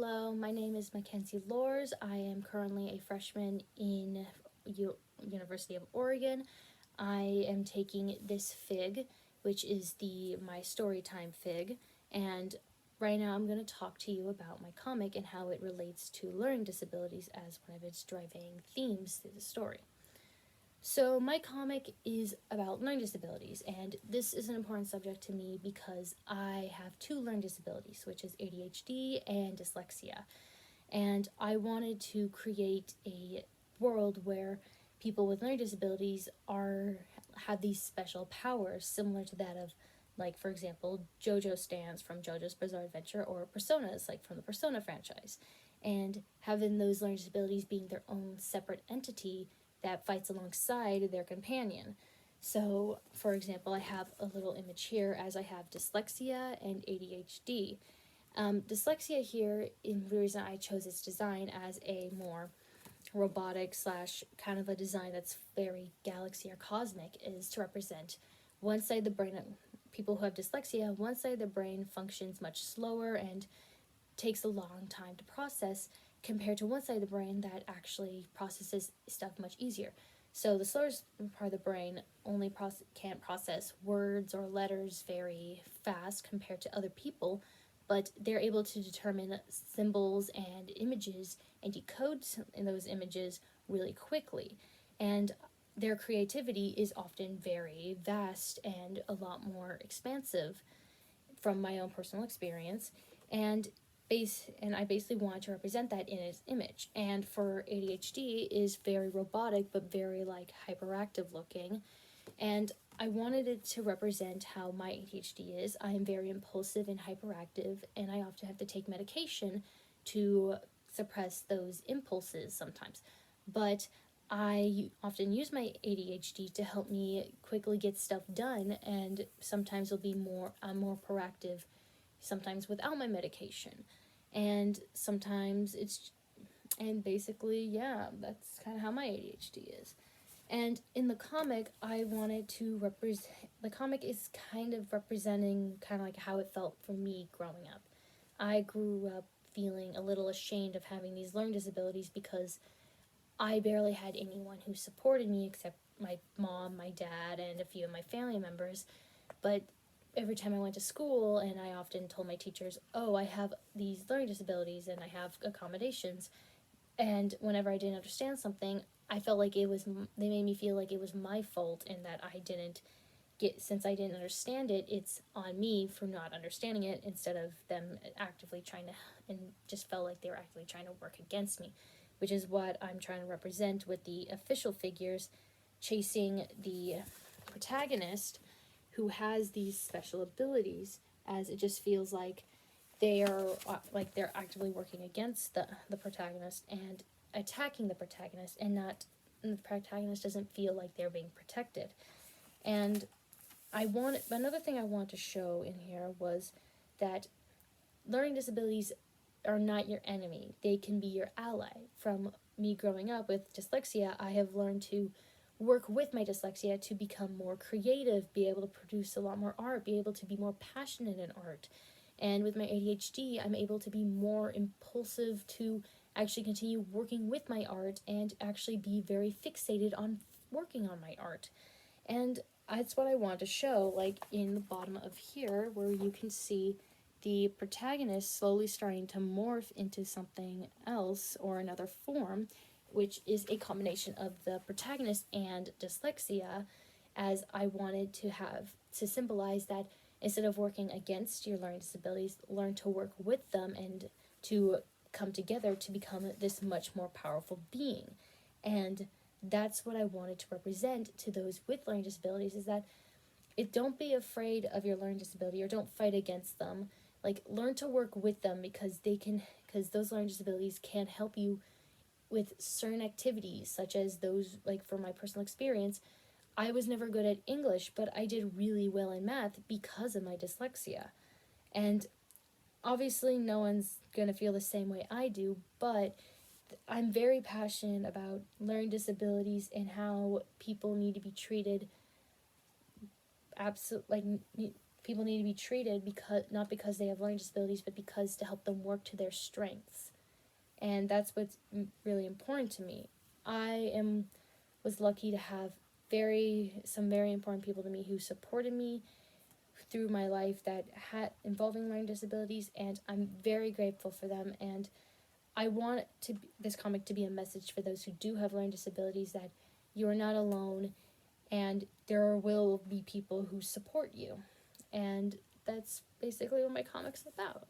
Hello, my name is Mackenzie Lors. I am currently a freshman in University of Oregon. I am taking this FIG, which is my storytime FIG, and right now I'm going to talk to you about my comic and how it relates to learning disabilities as one of its driving themes through the story. So my comic is about learning disabilities, and this is an important subject to me because I have two learning disabilities, which is ADHD and dyslexia. And I wanted to create a world where people with learning disabilities have these special powers similar to that of, like, for example, JoJo stands from JoJo's Bizarre Adventure, or Personas, like from the Persona franchise. And having those learning disabilities being their own separate entity that fights alongside their companion. So, for example, I have a little image here as I have dyslexia and ADHD. Dyslexia here, in the reason I chose its design as a more robotic slash kind of a design that's very galaxy or cosmic, is to represent one side of the brain. People who have dyslexia, one side of the brain functions much slower and takes a long time to process, compared to one side of the brain that actually processes stuff much easier. So the slower part of the brain only can't process words or letters very fast compared to other people, but they're able to determine symbols and images and decode in those images really quickly. And their creativity is often very vast and a lot more expansive from my own personal experience. And I basically wanted to represent that in its image. And for ADHD is very robotic but very like hyperactive looking. And I wanted it to represent how my ADHD is. I am very impulsive and hyperactive, and I often have to take medication to suppress those impulses sometimes. But I often use my ADHD to help me quickly get stuff done, and sometimes I'm more proactive, sometimes without my medication. And sometimes and basically, yeah, that's kind of how my ADHD is. And in the comic, I wanted to the comic is kind of representing kind of like how it felt for me growing up. I grew up feeling a little ashamed of having these learning disabilities because I barely had anyone who supported me except my mom, my dad, and a few of my family members. But every time I went to school, and I often told my teachers, oh, I have these learning disabilities and I have accommodations. And whenever I didn't understand something, I felt like they made me feel like it was my fault, and that since I didn't understand it, it's on me for not understanding it, instead of them actively trying to, and just felt like they were actively trying to work against me, which is what I'm trying to represent with the official figures chasing the protagonist who has these special abilities, as it just feels like they're actively working against the protagonist and attacking the protagonist, and the protagonist doesn't feel like they're being protected. And another thing I want to show in here was that learning disabilities are not your enemy. They can be your ally. From me growing up with dyslexia, I have learned to work with my dyslexia to become more creative, be able to produce a lot more art, be able to be more passionate in art. And with my ADHD, I'm able to be more impulsive to actually continue working with my art and actually be very fixated on working on my art. And that's what I want to show, like in the bottom of here, where you can see the protagonist slowly starting to morph into something else or another form, which is a combination of the protagonist and dyslexia, as I wanted to symbolize that instead of working against your learning disabilities, learn to work with them and to come together to become this much more powerful being. And that's what I wanted to represent to those with learning disabilities, is that don't be afraid of your learning disability, or don't fight against them. Like, learn to work with them, because those learning disabilities can help you with certain activities, such as those, like for my personal experience, I was never good at English, but I did really well in math because of my dyslexia. And obviously no one's gonna feel the same way I do, but I'm very passionate about learning disabilities and how people need to be treated people need to be treated because not because they have learning disabilities, but because to help them work to their strengths. And that's what's really important to me. Was lucky to have some very important people to me who supported me through my life that had involving learning disabilities, and I'm very grateful for them. And I want this comic to be a message for those who do have learning disabilities, that you are not alone, and there will be people who support you. And that's basically what my comic's about.